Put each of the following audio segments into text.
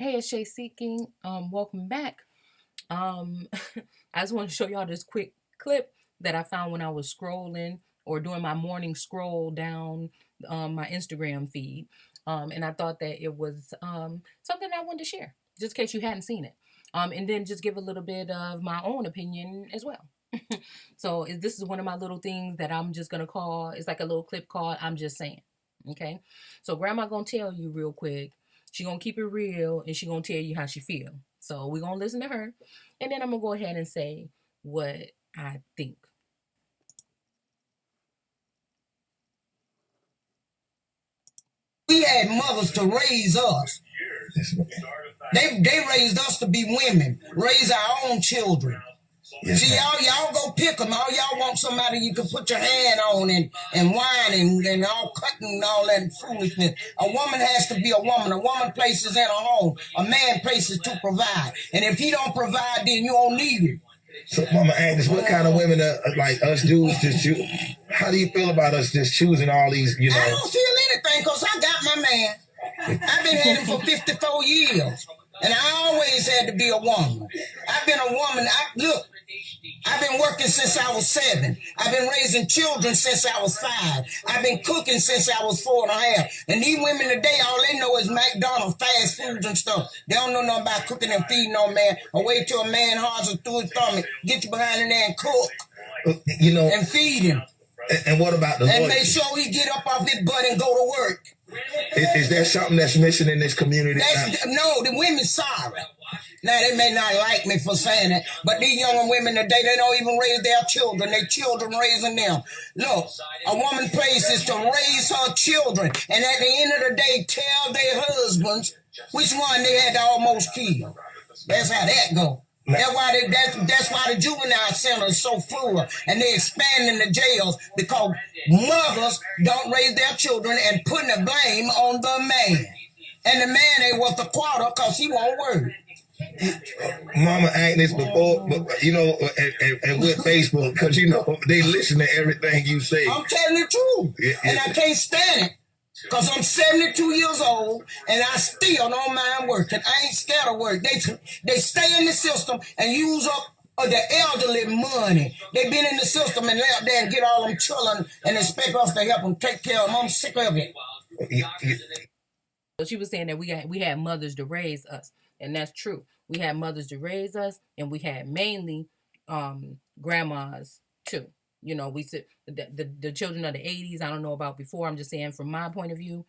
Hey, it's Shay Seeking. Welcome back. Um, I just want to show y'all this quick clip that I found when I was scrolling or doing my morning scroll down my Instagram feed. And I thought that it was something I wanted to share, just in case you hadn't seen it. And then just give a little bit of my own opinion as well. So this is one of my little things that I'm just gonna call. It's like a little clip called "I'm Just Saying." Okay, so Grandma gonna tell you real quick. She gonna keep it real, and she gonna tell you how she feel. So we're gonna listen to her, and then I'm gonna go ahead and say what I think. We had mothers to raise us. They raised us to be women, raise our own children. Yes, see, y'all go pick them. All y'all want somebody you can put your hand on and whine and all cutting and all that foolishness. A woman has to be a woman. A woman places in a home. A man places to provide. And if he don't provide, then you don't need it. So, Mama Agnes, what kind of women like us dudes just choose? How do you feel about us just choosing all these? I don't feel anything because I got my man. I've been had him for 54 years. And I always had to be a woman. I've been a woman. I've been working since I was 7. I've been raising children since I was 5. I've been cooking since I was 4.5. And these women today, all they know is McDonald's, fast foods and stuff. They don't know nothing about cooking and feeding no man. Or wait till a man hardens through his stomach, get you behind in there and cook. And feed him. And what about the and make sure he get up off his butt and go to work. Is there something that's missing in this community? No, the women sorry. Now, they may not like me for saying it, but these young women today, they don't even raise their children. Their children raising them. Look, a woman's place is to raise her children, and at the end of the day, tell their husbands which one they had to almost kill. That's how that go. That's why the juvenile center is so full, and they're expanding the jails because mothers don't raise their children and putting the blame on the man. And the man ain't worth a quarter because he won't work. Mama Agnes, before, and with Facebook, because they listen to everything you say. I'm telling the truth, and I can't stand it. Because I'm 72 years old and I still don't mind working. I ain't scared of work. They stay in the system and use up the elderly money. They been in the system and lay out there and get all them children and expect us to help them take care of them. I'm sick of it. So she was saying that we had mothers to raise us, and that's true. We had mothers to raise us, and we had mainly grandmas too. We said the children of the 80s. I don't know about before. I'm just saying from my point of view,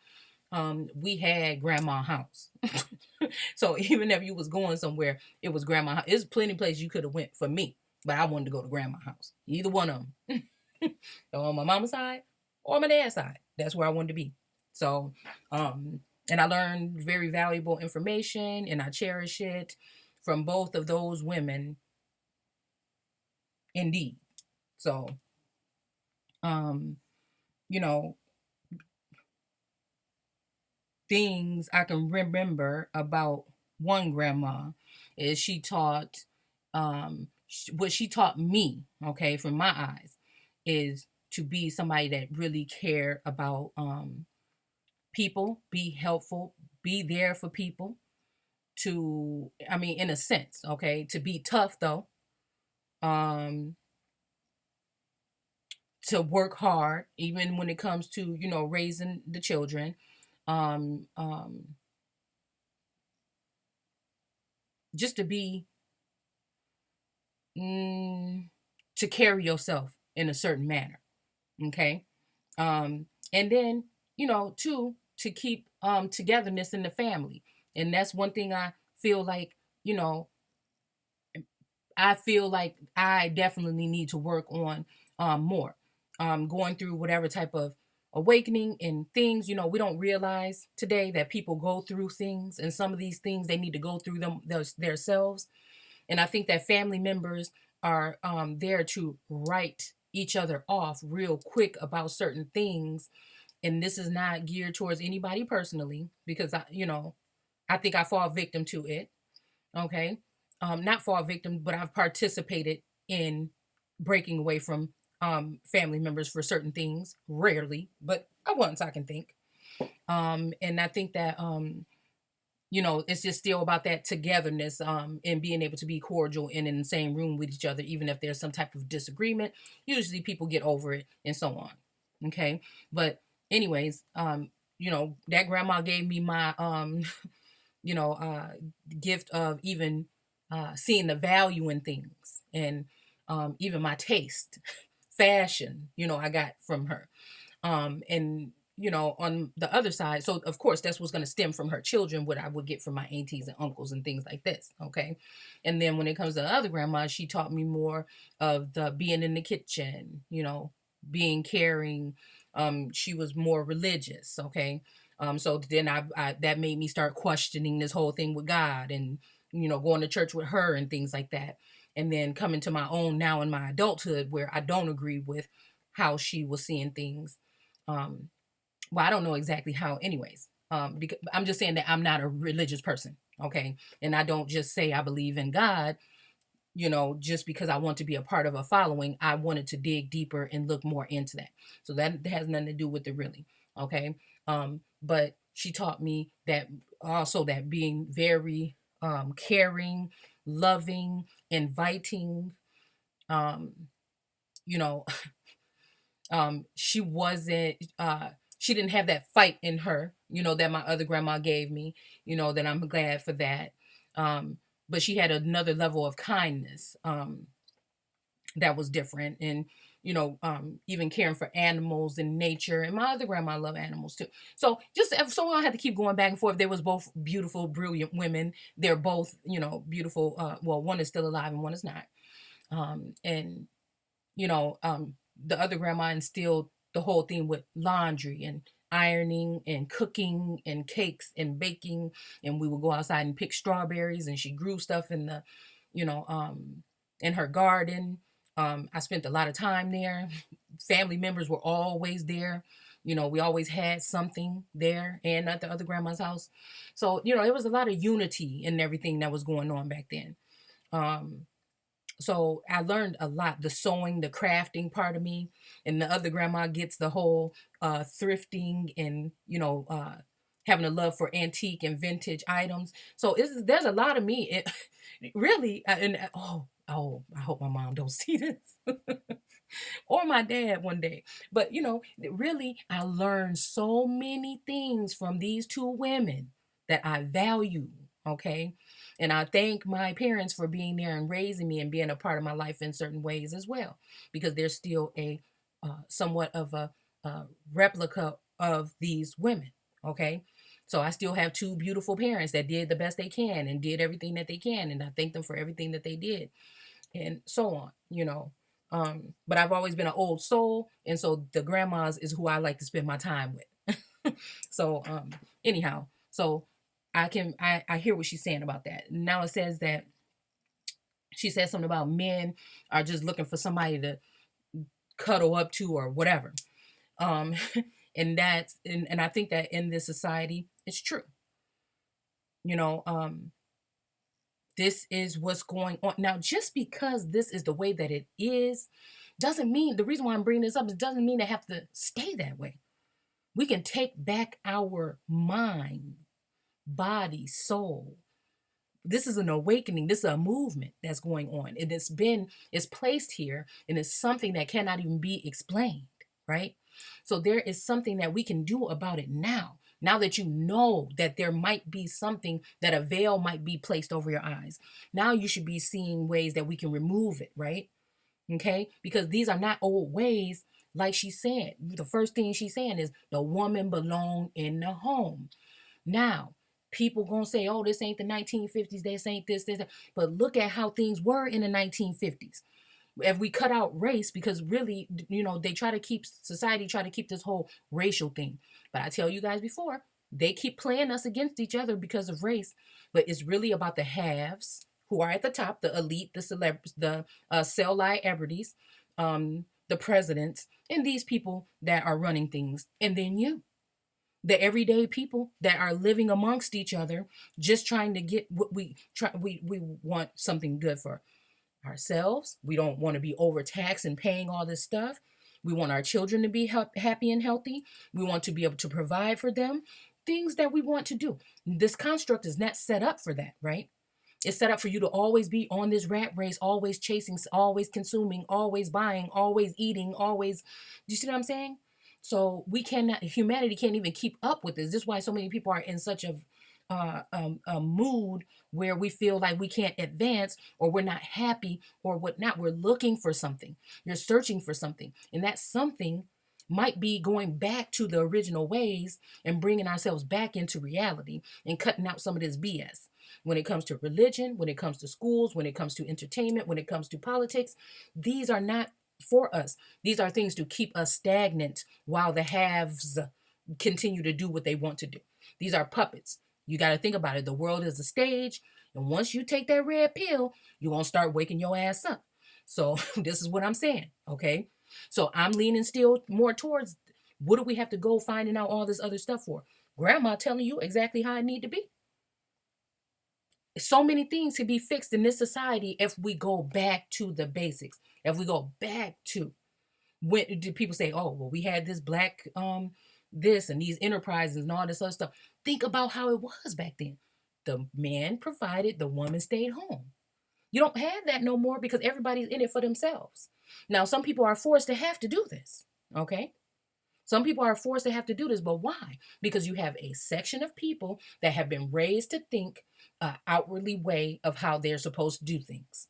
we had grandma house. So even if you was going somewhere, it was grandma house. There's plenty of places you could have went for me, but I wanted to go to grandma house. Either one of them. So on my mama's side or my dad's side. That's where I wanted to be. So, and I learned very valuable information and I cherish it from both of those women indeed. So, you know, things I can remember about one grandma is she taught what she taught me, okay, from my eyes, is to be somebody that really care about people, be helpful, be there for people, in a sense, okay, to be tough though, um, to work hard, even when it comes to, raising the children, um, um, just to be, to carry yourself in a certain manner, okay? And then, to keep togetherness in the family. And that's one thing I feel like, you know, I feel like I definitely need to work on more. Going through whatever type of awakening and things, we don't realize today that people go through things, and some of these things they need to go through them themselves. And I think that family members are there to write each other off real quick about certain things. And this is not geared towards anybody personally because I think I fall victim to it. Okay. Not fall victim, but I've participated in breaking away from family members for certain things, rarely, but I once I can think. And I think that it's just still about that togetherness, and being able to be cordial and in the same room with each other, even if there's some type of disagreement. Usually people get over it and so on. Okay. But anyways, that grandma gave me my, you know, uh, gift of even seeing the value in things, and even my taste, fashion, I got from her. And on the other side, so of course that's what's going to stem from her children, what I would get from my aunties and uncles and things like this. Okay. And then when it comes to the other grandma, she taught me more of the being in the kitchen, being caring. She was more religious. Okay. So then I that made me start questioning this whole thing with God, and going to church with her and things like that. And then coming to my own now in my adulthood, where I don't agree with how she was seeing things. um well, I don't know exactly how, anyways. Because I'm just saying that I'm not a religious person. Okay. And I don't just say I believe in God, just because I want to be a part of a following. I wanted to dig deeper and look more into that. So that has nothing to do with it, really. Okay. But she taught me that also, that being very caring, loving, inviting, um, you know, she wasn't she didn't have that fight in her, that my other grandma gave me, that I'm glad for that. um but she had another level of kindness, that was different. And even caring for animals and nature. And my other grandma loved animals too. So just so I don't have to keep going back and forth. They was both beautiful, brilliant women. They're both, beautiful. Well, one is still alive and one is not. And you know, the other grandma instilled the whole thing with laundry and ironing and cooking and cakes and baking. And we would go outside and pick strawberries, and she grew stuff in the, you know, in her garden. I spent a lot of time there. Family members were always there. We always had something there and at the other grandma's house. So, it was a lot of unity in everything that was going on back then. Um, so I learned a lot, the sewing, the crafting part of me. And the other grandma gets the whole thrifting and having a love for antique and vintage items. So there's a lot of me, really. And I hope my mom don't see this. Or my dad one day. But really, I learned so many things from these two women that I value. Okay. And I thank my parents for being there and raising me and being a part of my life in certain ways as well, because they're still a somewhat of a replica of these women. Okay. So I still have two beautiful parents that did the best they can and did everything that they can. And I thank them for everything that they did, and so on. But I've always been an old soul. And so the grandmas is who I like to spend my time with. So, anyhow, so I hear what she's saying about that. Now it says that she said something about men are just looking for somebody to cuddle up to or whatever. Um, and I think that in this society, it's true. You know, this is what's going on now. Just because this is the way that it is, doesn't mean, the reason why I'm bringing this up, it doesn't mean they have to stay that way. We can take back our mind, body, soul. This is an awakening. This is a movement that's going on. And it's placed here, and it's something that cannot even be explained, right? So there is something that we can do about it now. Now that you know that there might be something, that a veil might be placed over your eyes. Now you should be seeing ways that we can remove it, right? Okay? Because these are not old ways. Like she said, the first thing she's saying is the woman belong in the home. Now, people gonna say, oh, this ain't the 1950s, this ain't this, that. But look at how things were in the 1950s. If we cut out race, because really, they try to keep, society try to keep this whole racial thing. But I tell you guys before, they keep playing us against each other because of race. But it's really about the haves who are at the top, the elite, the celebrities, the celebrities, the presidents, and these people that are running things. And then you, the everyday people that are living amongst each other, just trying to get what we try. We want something good for ourselves. We don't want to be overtaxed and paying all this stuff. We want our children to be happy and healthy. We want to be able to provide for them. things that we want to do. This construct is not set up for that, right? It's set up for you to always be on this rat race, always chasing, always consuming, always buying, always eating, always. Do you see what I'm saying? So we cannot, humanity can't even keep up with this. This is why so many people are in such a mood where we feel like we can't advance, or we're not happy, or whatnot. We're looking for something. You're searching for something. And that something might be going back to the original ways and bringing ourselves back into reality and cutting out some of this BS. When it comes to religion, when it comes to schools, when it comes to entertainment, when it comes to politics, these are not for us. These are things to keep us stagnant while the haves continue to do what they want to do. These are puppets. You got to think about it. The world is a stage. And once you take that red pill, you're going to start waking your ass up. So this is what I'm saying. Okay. So I'm leaning still more towards, what do we have to go finding out all this other stuff for? Grandma telling you exactly how it need to be. So many things can be fixed in this society if we go back to the basics. If we go back to, when do people say, oh, well, we had this black this and these enterprises and all this other stuff. Think about how it was back then. The man provided, the woman stayed home. You don't have that no more because everybody's in it for themselves. Now, some people are forced to have to do this, okay? Some people are forced to have to do this, but why? Because you have a section of people that have been raised to think outwardly way of how they're supposed to do things.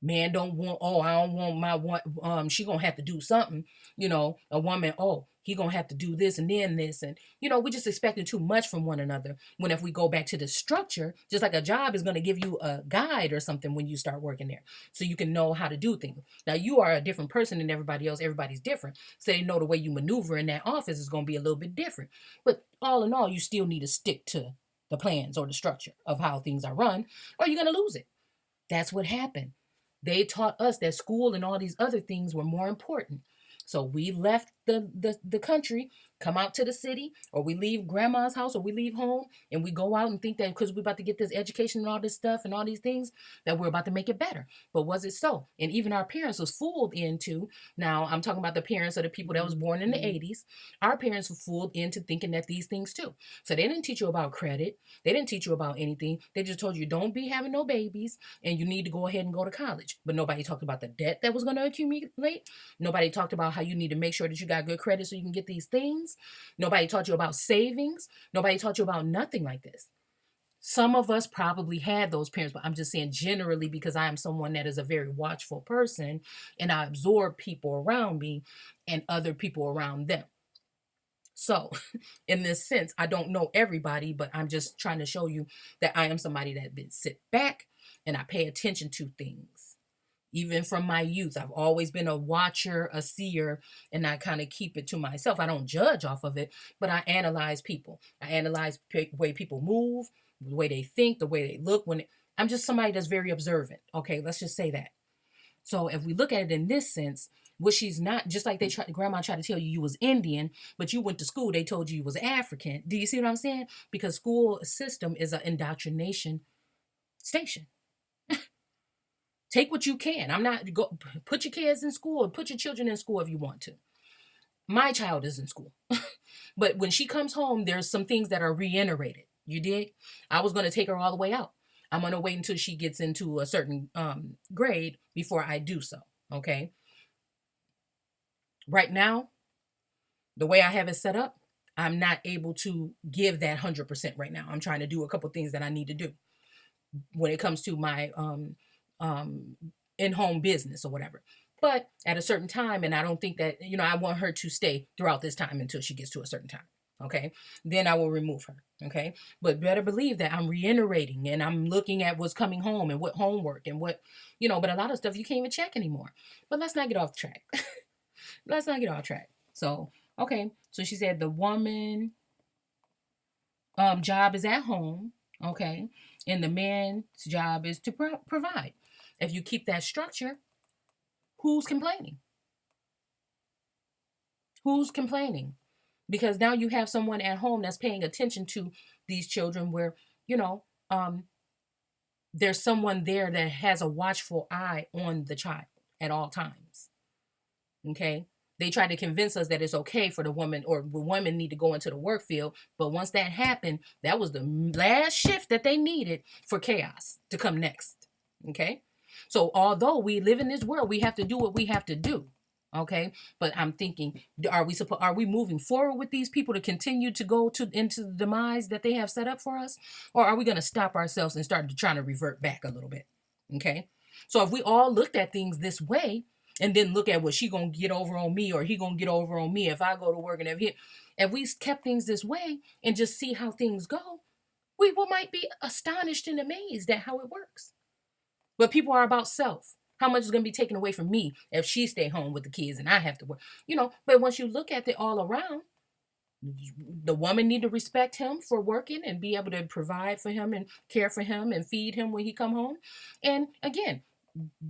Man don't want, oh, I don't want my one, she gonna have to do something, a woman, oh, he gonna have to do this and then this, and we just expecting too much from one another. When if we go back to the structure, just like a job is gonna give you a guide or something when you start working there, so you can know how to do things. Now you are a different person than everybody else. Everybody's different, so they know the way you maneuver in that office is gonna be a little bit different. But all in all, you still need to stick to the plans or the structure of how things are run, or you're gonna lose it. That's what happened. They taught us that school and all these other things were more important. So we left the country, come out to the city, or we leave grandma's house, or we leave home, and we go out and think that because we're about to get this education and all this stuff and all these things, that we're about to make it better. But was it so? And even our parents was fooled into, now I'm talking about the parents of the people that was born in the 80s. Our parents were fooled into thinking that these things too. So they didn't teach you about credit. They didn't teach you about anything. They just told you don't be having no babies and you need to go ahead and go to college. But nobody talked about the debt that was going to accumulate. Nobody talked about how you need to make sure that you got good credit so you can get these things. Nobody taught you about savings. Nobody taught you about nothing like this. Some of us probably had those parents, but I'm just saying generally because I am someone that is a very watchful person and I absorb people around me and other people around them. So in this sense, I don't know everybody, but I'm just trying to show you that I am somebody that been sit back and I pay attention to things. Even from my youth, I've always been a watcher, a seer, and I kind of keep it to myself. I don't judge off of it, but I analyze people. I analyze the way people move, the way they think, the way they look. I'm just somebody that's very observant. Okay, let's just say that. So if we look at it in this sense, what she's not, just like grandma tried to tell you you was Indian, but you went to school, they told you was African. Do you see what I'm saying? Because school system is an indoctrination station. Take what you can. I'm not put your kids in school, put your children in school if you want to. My child is in school. But when she comes home, there's some things that are reiterated. You dig? I was going to take her all the way out. I'm going to wait until she gets into a certain grade before I do so. Okay? Right now, the way I have it set up, I'm not able to give that 100% right now. I'm trying to do a couple things that I need to do when it comes to my in-home business or whatever. But at a certain time, and I don't think that, I want her to stay throughout this time until she gets to a certain time. Okay. Then I will remove her. Okay. But better believe that I'm reiterating and I'm looking at what's coming home and what homework and what, but a lot of stuff you can't even check anymore. But let's not get off track. Let's not get off track. So, okay. So she said the woman job is at home. Okay. And the man's job is to provide. If you keep that structure, who's complaining? Who's complaining? Because now you have someone at home that's paying attention to these children where, there's someone there that has a watchful eye on the child at all times. Okay? They try to convince us that it's okay for the woman or the women need to go into the work field. But once that happened, that was the last shift that they needed for chaos to come next. Okay. So although we live in this world, we have to do what we have to do. Okay. But I'm thinking, are we moving forward with these people to continue to go into the demise that they have set up for us? Or are we going to stop ourselves and start trying to revert back a little bit? Okay. So if we all looked at things this way and then look at what she gonna get over on me or he gonna get over on me if I go to work and if we kept things this way and just see how things go, we might be astonished and amazed at how it works. But people are about self. How much is going to be taken away from me if she stay home with the kids and I have to work? But once you look at it all around, the woman need to respect him for working and be able to provide for him and care for him and feed him when he come home. And again,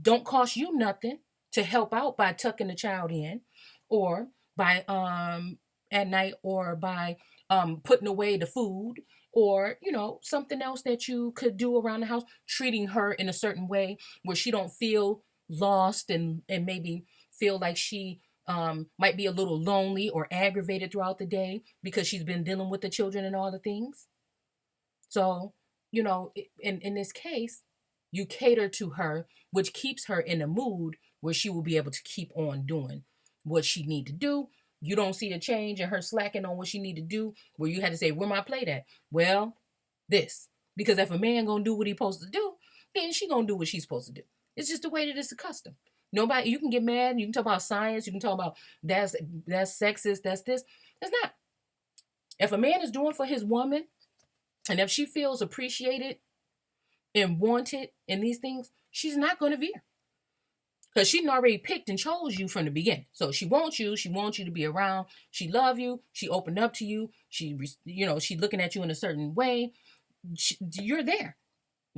don't cost you nothing to help out by tucking the child in or by at night or by putting away the food or something else that you could do around the house, treating her in a certain way where she don't feel lost and maybe feel like she might be a little lonely or aggravated throughout the day because she's been dealing with the children and all the things. So in this case, you cater to her, which keeps her in a mood where she will be able to keep on doing what she need to do. You don't see a change in her slacking on what she need to do, where you had to say, where my plate at? Well, this. Because if a man gonna do what he supposed to do, then she gonna do what she's supposed to do. It's just the way that it's accustomed. Nobody, you can get mad, you can talk about science, you can talk about that's sexist, that's this. It's not. If a man is doing for his woman, and if she feels appreciated and wanted in these things, she's not gonna veer. Because she already picked and chose you from the beginning. So she wants you to be around. She love you. She opened up to you. She's looking at you in a certain way. You're there.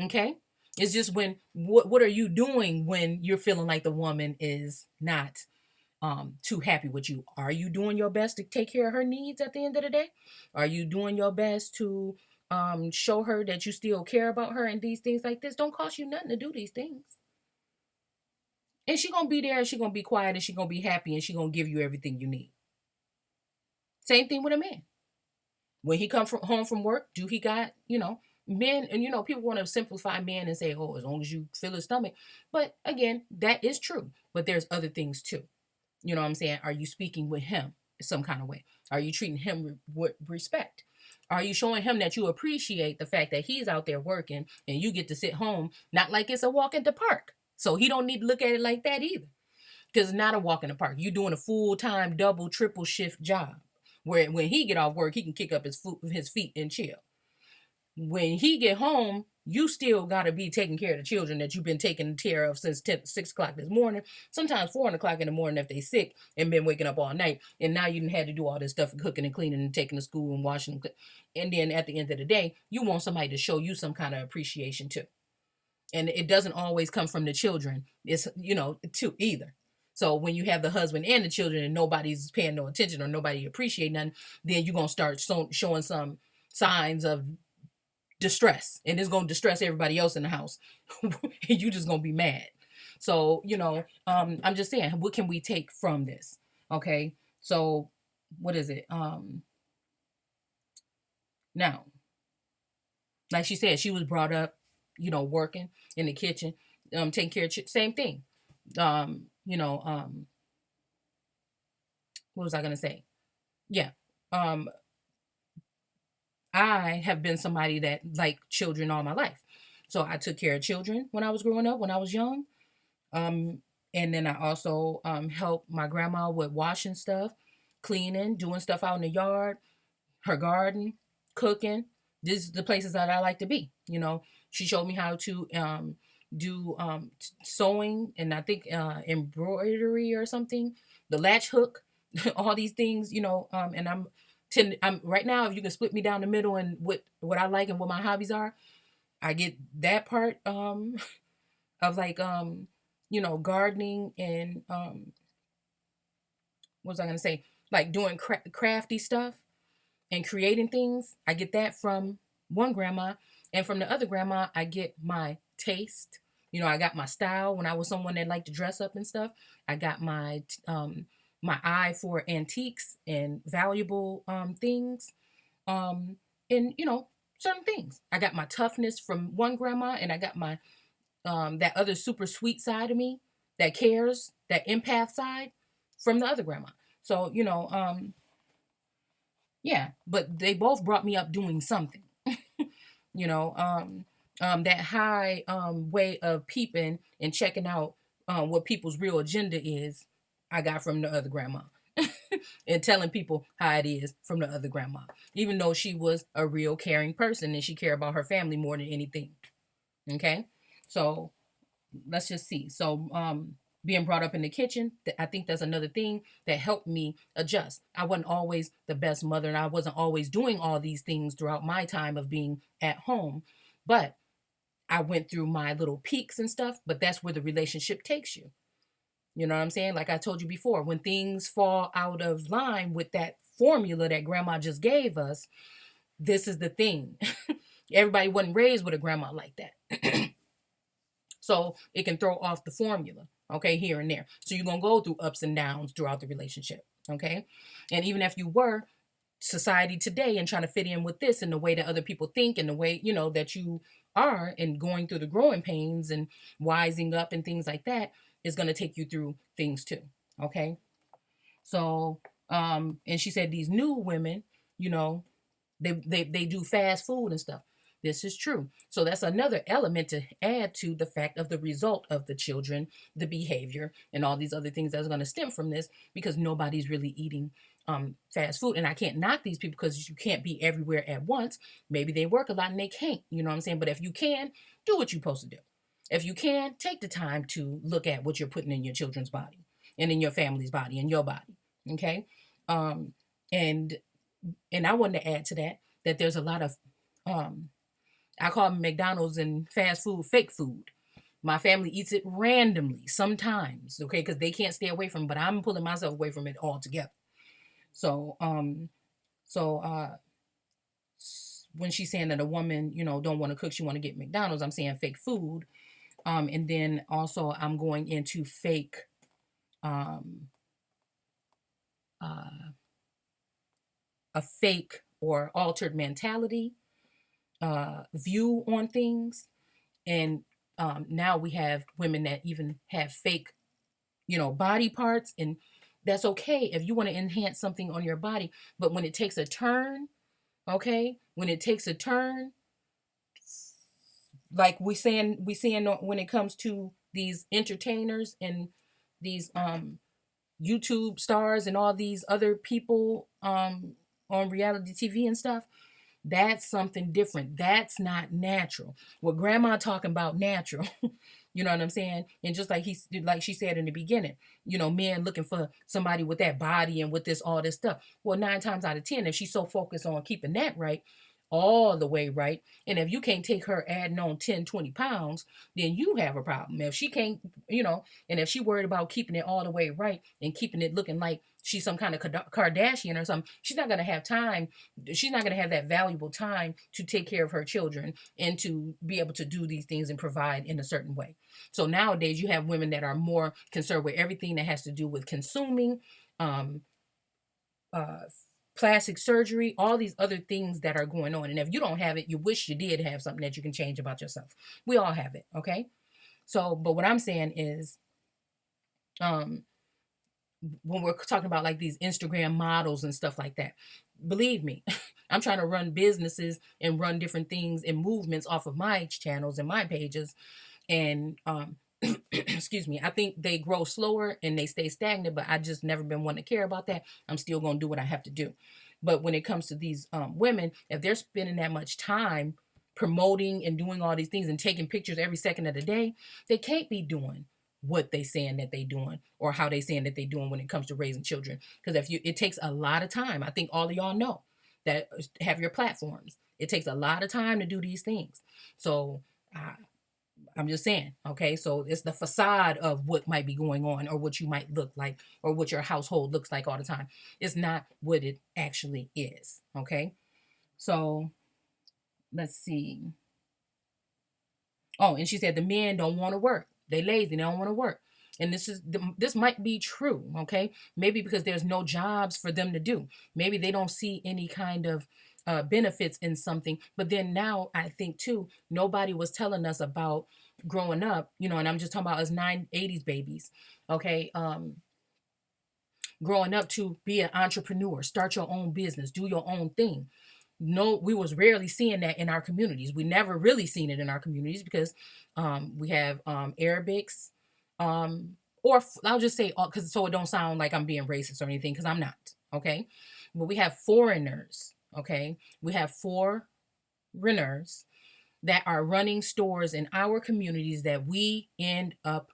Okay? It's just when, what are you doing when you're feeling like the woman is not too happy with you? Are you doing your best to take care of her needs at the end of the day? Are you doing your best to show her that you still care about her and these things like this? Don't cost you nothing to do these things. And she's going to be there and she's going to be quiet and she's going to be happy and she's going to give you everything you need. Same thing with a man. When he comes home from work, do he got, men, and people want to simplify men and say, oh, as long as you fill his stomach. But again, that is true. But there's other things too. You know what I'm saying? Are you speaking with him some kind of way? Are you treating him with respect? Are you showing him that you appreciate the fact that he's out there working and you get to sit home, not like it's a walk at the park? So he don't need to look at it like that either. Because it's not a walk in the park. You're doing a full-time, double, triple shift job. Where when he get off work, he can kick up his feet and chill. When he get home, you still got to be taking care of the children that you've been taking care of since 6 o'clock this morning. Sometimes 4 o'clock in the morning if they sick and been waking up all night. And now you had to do all this stuff, cooking and cleaning and taking to school and washing. And then at the end of the day, you want somebody to show you some kind of appreciation too. And it doesn't always come from the children. It's, too either. So when you have the husband and the children and nobody's paying no attention or nobody appreciate nothing, then you're going to start showing some signs of distress. And it's going to distress everybody else in the house. And you just going to be mad. So, I'm just saying, what can we take from this? Okay. So what is it? Now, like she said, she was brought up, working in the kitchen, taking care of same thing. What was I going to say? Yeah. I have been somebody that liked children all my life. So I took care of children when I was growing up, when I was young. And then I also helped my grandma with washing stuff, cleaning, doing stuff out in the yard, her garden, cooking. These are the places that I like to be. She showed me how to do sewing and I think embroidery or something, the latch hook, all these things, and I'm right now, if you can split me down the middle and what I like and what my hobbies are, I get that part of like gardening and what was I gonna say, like doing crafty stuff and creating things. I get that from one grandma, and from the other grandma I get my taste. I got my style when I was someone that liked to dress up and stuff. I got my my eye for antiques and valuable things, and certain things. I got my toughness from one grandma, and I got my that other super sweet side of me that cares, that empath side from the other grandma. So yeah, but they both brought me up doing something. you know that high way of peeping and checking out what people's real agenda is, I got from the other grandma. And telling people how it is from the other grandma, even though she was a real caring person and she cared about her family more than anything. Okay, so let's just see. So being brought up in the kitchen, I think that's another thing that helped me adjust. I wasn't always the best mother, and I wasn't always doing all these things throughout my time of being at home, but I went through my little peaks and stuff. But that's where the relationship takes you. You know what I'm saying? Like I told you before, when things fall out of line with that formula that grandma just gave us, this is the thing. Everybody wasn't raised with a grandma like that. So it can throw off the formula, okay, here and there. So you're going to go through ups and downs throughout the relationship, okay? And even if you were society today and trying to fit in with this and the way that other people think and the way, that you are, and going through the growing pains and wising up and things like that is going to take you through things too, okay? So, and she said these new women, they do fast food and stuff. This is true. So that's another element to add to the fact of the result of the children, the behavior, and all these other things that's going to stem from this, because nobody's really eating fast food. And I can't knock these people because you can't be everywhere at once. Maybe they work a lot and they can't, you know what I'm saying? But if you can, do what you're supposed to do. If you can, take the time to look at what you're putting in your children's body and in your family's body and your body. Okay. And I wanted to add to that there's a lot of I call them McDonald's and fast food fake food. My family eats it randomly sometimes, okay, because they can't stay away from it, but I'm pulling myself away from it altogether. So when she's saying that a woman, don't want to cook, she want to get McDonald's, I'm saying fake food. And then also I'm going into fake a fake or altered mentality view on things. And now we have women that even have fake body parts, and that's okay if you want to enhance something on your body. But when it takes a turn, okay, when it takes a turn, like we saying when it comes to these entertainers and these YouTube stars and all these other people on reality TV and stuff, that's something different. That's not natural. What grandma talking about natural, you know what I'm saying? And just like she said in the beginning, men looking for somebody with that body and with all this stuff. Well, 9 times out of 10, if she's so focused on keeping that right, all the way right, and if you can't take her adding on 10, 20 pounds, then you have a problem. If she can't, and if she worried about keeping it all the way right and keeping it looking like she's some kind of Kardashian or something, she's not going to have time. She's not going to have that valuable time to take care of her children and to be able to do these things and provide in a certain way. So nowadays you have women that are more concerned with everything that has to do with consuming, plastic surgery, all these other things that are going on. And if you don't have it, you wish you did have something that you can change about yourself. We all have it, okay? So, but what I'm saying is, when we're talking about like these Instagram models and stuff like that, believe me, I'm trying to run businesses and run different things and movements off of my channels and my pages. And excuse me, I think they grow slower and they stay stagnant, but I just never been one to care about that. I'm still going to do what I have to do. But when it comes to these women, if they're spending that much time promoting and doing all these things and taking pictures every second of the day, they can't be doing what they saying that they doing or how they saying that they doing when it comes to raising children. Because it takes a lot of time. I think all of y'all know that have your platforms. It takes a lot of time to do these things. So I'm just saying, okay? So it's the facade of what might be going on or what you might look like or what your household looks like all the time. It's not what it actually is, okay? So let's see. Oh, and she said the men don't want to work. They lazy, they don't want to work. and this might be true, okay? Maybe because there's no jobs for them to do. Maybe they don't see any kind of benefits in something. But then now I think too, nobody was telling us about growing up, and I'm just talking about us 80s babies, okay? Growing up to be an entrepreneur, start your own business, do your own thing. No, we was rarely seeing that in our communities. We never really seen it in our communities because we have Arabics, or I'll just say, because so it don't sound like I'm being racist or anything, because I'm not, okay? But we have foreigners, okay? We have foreigners that are running stores in our communities that we end up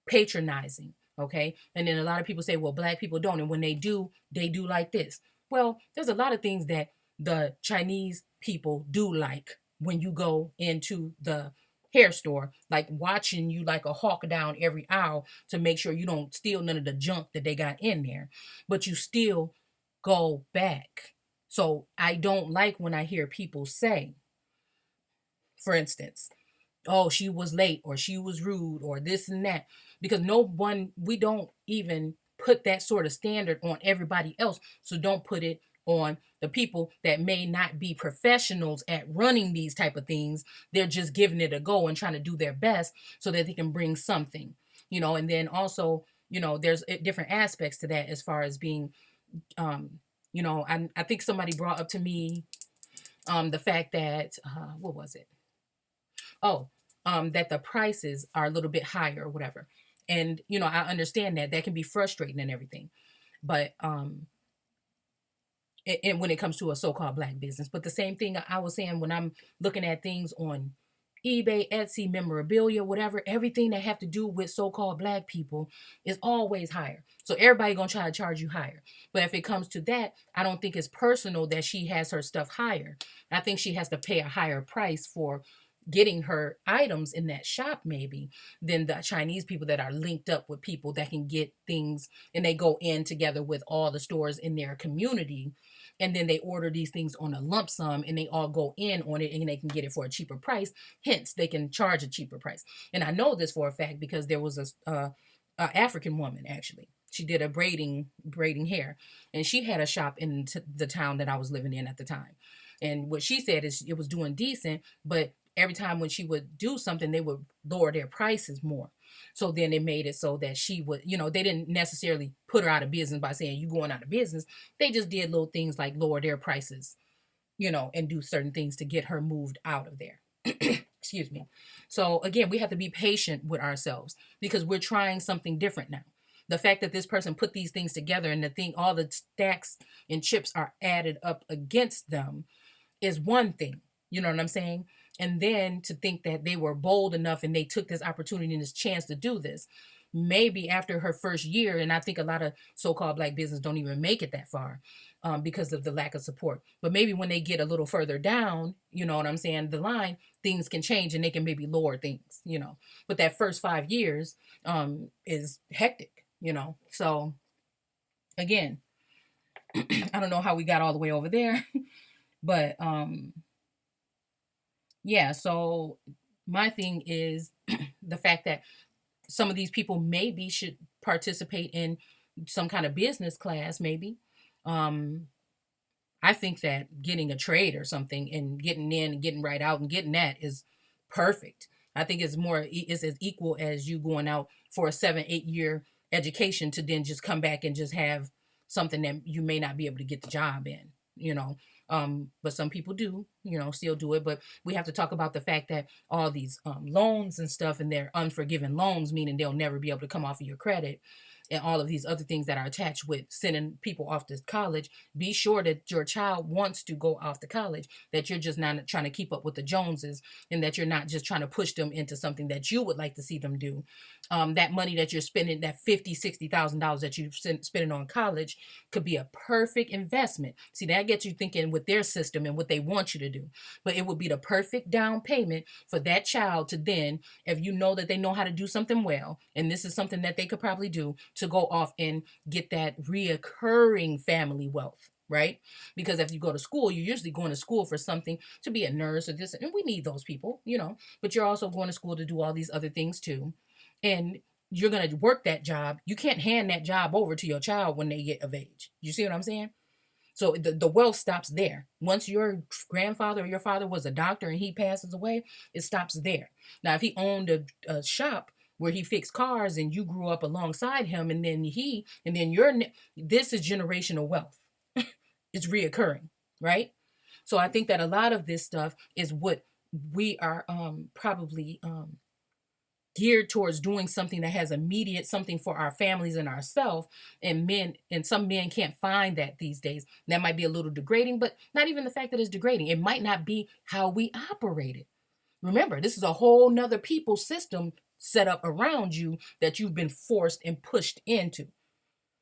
patronizing, okay? And then a lot of people say, well, black people don't, and when they do like this. Well, there's a lot of things that the Chinese people do like when you go into the hair store, like watching you like a hawk down every aisle to make sure you don't steal none of the junk that they got in there, but you still go back. So I don't like when I hear people say, for instance, oh, she was late or she was rude or this and that, because we don't even put that sort of standard on everybody else. So don't put it on the people that may not be professionals at running these type of things. They're just giving it a go and trying to do their best so that they can bring something, and then also, there's different aspects to that as far as being, I think somebody brought up to me the fact that, what was it? Oh, that the prices are a little bit higher or whatever. And, I understand that can be frustrating and everything. But and when it comes to a so-called black business. But the same thing I was saying when I'm looking at things on eBay, Etsy, memorabilia, whatever, everything that have to do with so-called black people is always higher. So everybody gonna try to charge you higher. But if it comes to that, I don't think it's personal that she has her stuff higher. I think she has to pay a higher price for getting her items in that shop maybe than the Chinese people that are linked up with people that can get things, and they go in together with all the stores in their community, and then they order these things on a lump sum and they all go in on it and they can get it for a cheaper price. Hence they can charge a cheaper price. And I know this for a fact because there was a African woman, actually. She did a braiding hair, and she had a shop in the town that I was living in at the time. And what she said is it was doing decent, but every time when she would do something, they would lower their prices more. So then it made it so that she would, they didn't necessarily put her out of business by saying you going out of business. They just did little things like lower their prices, and do certain things to get her moved out of there. Excuse me. So again, we have to be patient with ourselves because we're trying something different now. The fact that this person put these things together and all the stacks and chips are added up against them is one thing. You know what I'm saying? And then to think that they were bold enough and they took this opportunity and this chance to do this. Maybe after her first year, and I think a lot of so-called black business don't even make it that far because of the lack of support. But maybe when they get a little further down, you know what I'm saying, the line, things can change and they can maybe lower things, But that first 5 years is hectic, So again, I don't know how we got all the way over there, but yeah, so my thing is the fact that some of these people maybe should participate in some kind of business class, maybe. I think that getting a trade or something and getting in and getting right out and getting that is perfect. I think it's as equal as you going out for a 7-8 year education to then just come back and just have something that you may not be able to get the job in, but some people do, still do it. But we have to talk about the fact that all these loans and stuff, and they're unforgiven loans, meaning they'll never be able to come off of your credit, and all of these other things that are attached with sending people off to college. Be sure that your child wants to go off to college, that you're just not trying to keep up with the Joneses, and that you're not just trying to push them into something that you would like to see them do. That money that you're spending, that $50,000-$60,000 that you're spending on college, could be a perfect investment. See, that gets you thinking with their system and what they want you to do. But it would be the perfect down payment for that child to then, if you know that they know how to do something well, and this is something that they could probably do, to go off and get that reoccurring family wealth, right? Because if you go to school, you're usually going to school for something, to be a nurse or this, and we need those people, but you're also going to school to do all these other things too. And you're going to work that job. You can't hand that job over to your child when they get of age. You see what I'm saying? So the wealth stops there. Once your grandfather or your father was a doctor and he passes away, it stops there. Now, if he owned a shop where he fixed cars and you grew up alongside him, and then this is generational wealth. It's reoccurring, right? So I think that a lot of this stuff is what we are probably geared towards, doing something that has immediate something for our families and ourselves. And some men can't find that these days. That might be a little degrading, but not even the fact that it's degrading. It might not be how we operated. Remember, this is a whole nother people system set up around you that you've been forced and pushed into.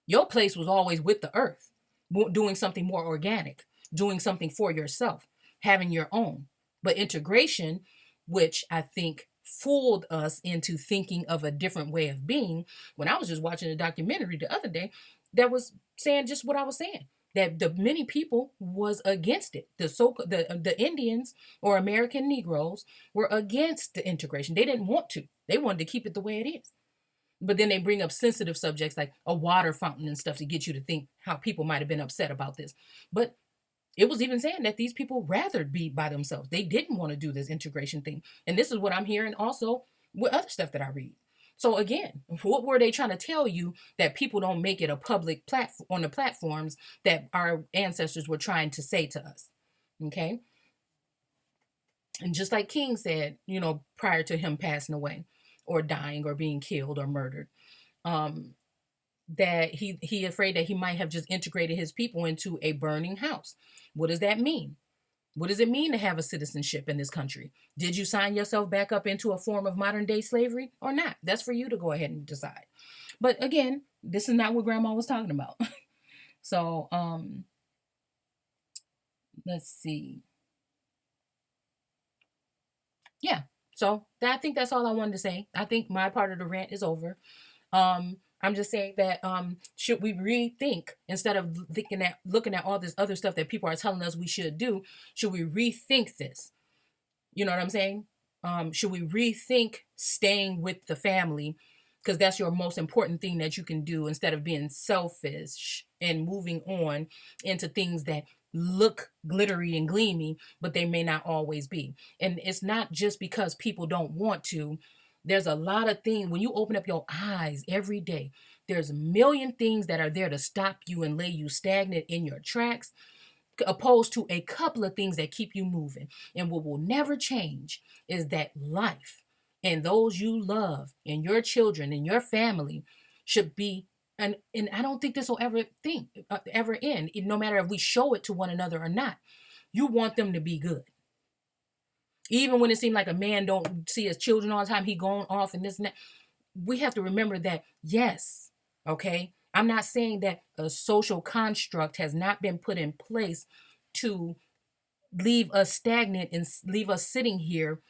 Your place was always with the earth, doing something more organic, doing something for yourself, having your own. But integration, which I think fooled us into thinking of a different way of being. When I was just watching a documentary the other day that was saying just what I was saying, that the many people was against it. The Indians or American Negroes were against the integration. They didn't want to. They wanted to keep it the way it is. But then they bring up sensitive subjects like a water fountain and stuff to get you to think how people might have been upset about this. But it was even saying that these people rather be by themselves. They didn't want to do this integration thing. And this is what I'm hearing also with other stuff that I read. So again, what were they trying to tell you? That people don't make it a public platform on the platforms that our ancestors were trying to say to us. Okay. And just like King said, prior to him passing away or dying or being killed or murdered, that he afraid that he might have just integrated his people into a burning house. What does that mean? What does it mean to have a citizenship in this country? Did you sign yourself back up into a form of modern day slavery or not? That's for you to go ahead and decide. But again, this is not what Grandma was talking about. So, let's see. Yeah. So I think that's all I wanted to say. I think my part of the rant is over. I'm just saying that should we rethink, instead of looking at all this other stuff that people are telling us we should do, should we rethink this? You know what I'm saying? Should we rethink staying with the family? Because that's your most important thing that you can do, instead of being selfish and moving on into things that look glittery and gleamy, but they may not always be. And it's not just because people don't want to. There's a lot of things, when you open up your eyes every day, there's a million things that are there to stop you and lay you stagnant in your tracks, opposed to a couple of things that keep you moving. And what will never change is that life and those you love and your children and your family should be, and I don't think this will ever end, no matter if we show it to one another or not. You want them to be good. Even when it seemed like a man don't see his children all the time, he going off and this and that. We have to remember that, yes, okay? I'm not saying that a social construct has not been put in place to leave us stagnant and leave us sitting here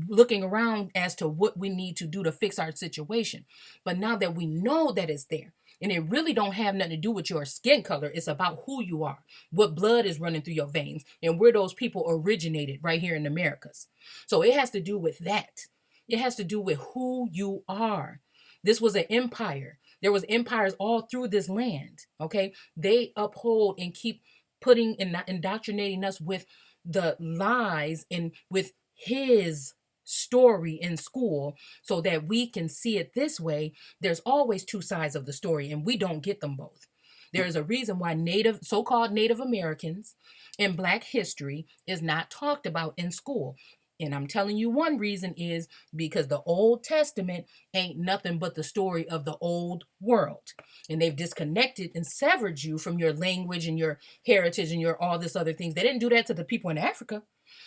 looking around as to what we need to do to fix our situation. But now that we know that it's there, and it really don't have nothing to do with your skin color, it's about who you are, what blood is running through your veins, and where those people originated right here in the Americas. So it has to do with that. It has to do with who you are. This was an empire. There was empires all through this land, okay? They uphold and keep putting and indoctrinating us with the lies and with his story in school so that we can see it this way. There's always two sides of the story, and we don't get them both. There is a reason why so-called Native Americans and Black history is not talked about in school. And I'm telling you, one reason is because the Old Testament ain't nothing but the story of the old world. And they've disconnected and severed you from your language and your heritage and your all this other things. They didn't do that to the people in Africa.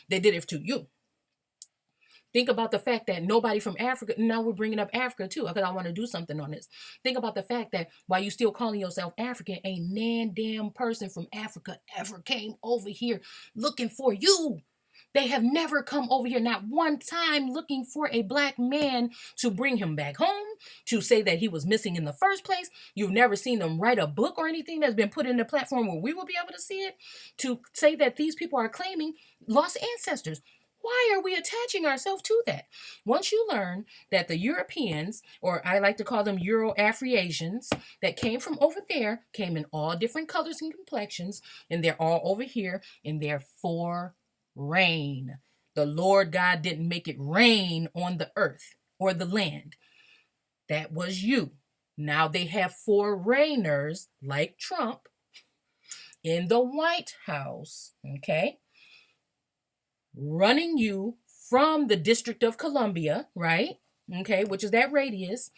They did it to you. Think about the fact that nobody from Africa, now we're bringing up Africa too, because I want to do something on this. Think about the fact that while you still calling yourself African, a damn person from Africa ever came over here looking for you. They have never come over here, not one time, looking for a Black man to bring him back home, to say that he was missing in the first place. You've never seen them write a book or anything that's been put in the platform where we will be able to see it, to say that these people are claiming lost ancestors. Why are we attaching ourselves to that? Once you learn that the Europeans, or I like to call them Euro-Afro-Asians, that came from over there, came in all different colors and complexions, and they're all over here, and they're for rain. The Lord God didn't make it rain on the earth or the land. That was you. Now they have foreigners like Trump in the White House, okay, running you from the District of Columbia, right? Okay, which is that radius,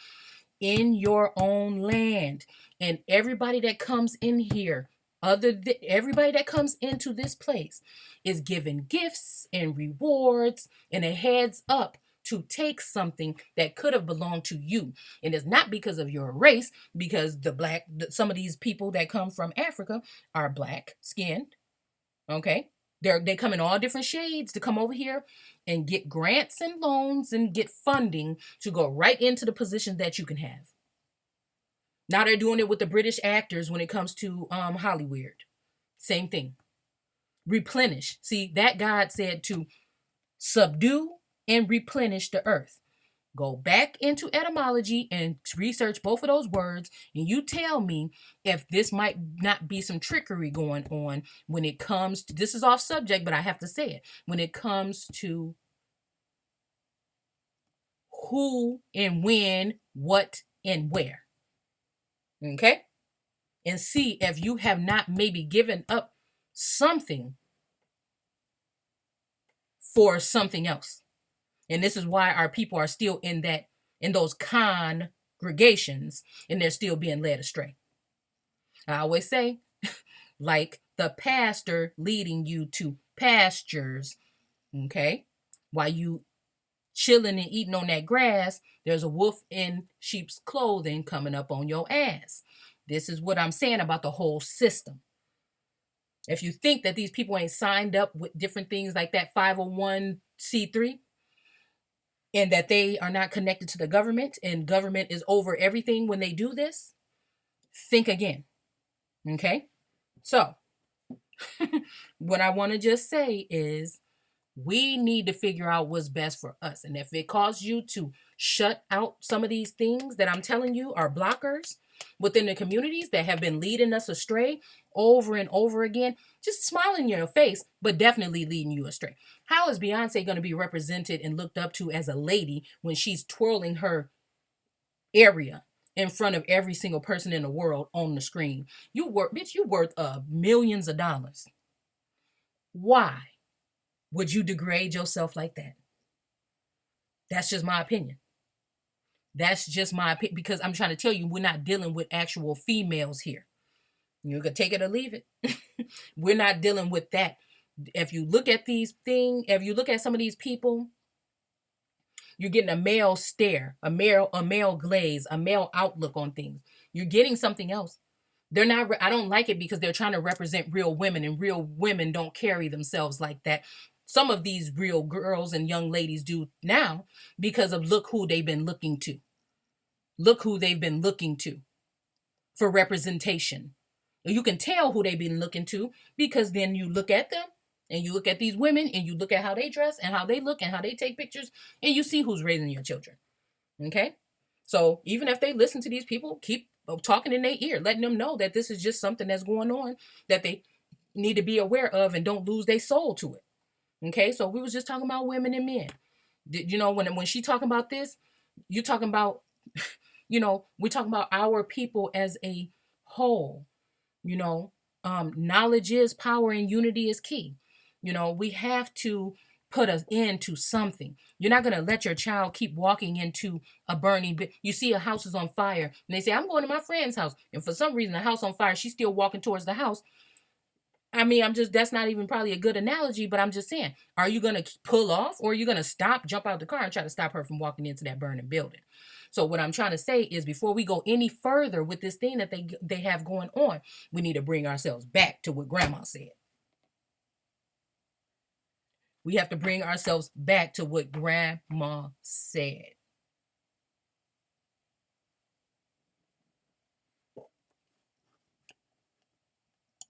in your own land. And everybody that comes in here, everybody that comes into this place is given gifts and rewards and a heads up to take something that could have belonged to you. And it's not because of your race, because some of these people that come from Africa are black skinned. Okay. They come in all different shades to come over here and get grants and loans and get funding to go right into the positions that you can have. Now they're doing it with the British actors when it comes to Hollywood. Same thing. Replenish. See, that God said to subdue and replenish the earth. Go back into etymology and research both of those words, and you tell me if this might not be some trickery going on when it comes to, this is off subject, but I have to say it, when it comes to who and when, what and where. Okay? And see if you have not maybe given up something for something else. And this is why our people are still in those congregations, and they're still being led astray. I always say, like the pastor leading you to pastures, okay? While you chilling and eating on that grass, there's a wolf in sheep's clothing coming up on your ass. This is what I'm saying about the whole system. If you think that these people ain't signed up with different things like that 501c3, and that they are not connected to the government and government is over everything when they do this, think again. Okay? So, what I want to just say is we need to figure out what's best for us. And if it causes you to shut out some of these things that I'm telling you are blockers within the communities that have been leading us astray over and over again, just smile in your face, but definitely leading you astray. How is Beyonce going to be represented and looked up to as a lady when she's twirling her area in front of every single person in the world on the screen? You worth millions of dollars. Why would you degrade yourself like that? That's just my opinion. That's just my opinion, because I'm trying to tell you, we're not dealing with actual females here. You can take it or leave it. We're not dealing with that. If you look at these things, if you look at some of these people, you're getting a male stare, a male glaze, a male outlook on things. You're getting something else. They're not, I don't like it because they're trying to represent real women, and real women don't carry themselves like that. Some of these real girls and young ladies do now because of look who they've been looking to. Look who they've been looking to for representation. You can tell who they've been looking to because then you look at them and you look at these women and you look at how they dress and how they look and how they take pictures, and you see who's raising your children. Okay? So even if they listen to these people, keep talking in their ear, letting them know that this is just something that's going on that they need to be aware of, and don't lose their soul to it. Okay? So we was just talking about women and men. You know, when she talking about this, you talking about, you know, we're talking about our people as a whole. You know, knowledge is power and unity is key. You know, we have to put us into something. You're not going to let your child keep walking into a burning bit. You see a house is on fire and they say, I'm going to my friend's house. And for some reason, the house on fire, she's still walking towards the house. I mean, that's not even probably a good analogy, but I'm just saying, are you going to pull off, or are you going to stop, jump out the car and try to stop her from walking into that burning building? So what I'm trying to say is, before we go any further with this thing that they have going on, we need to bring ourselves back to what Grandma said. We have to bring ourselves back to what Grandma said.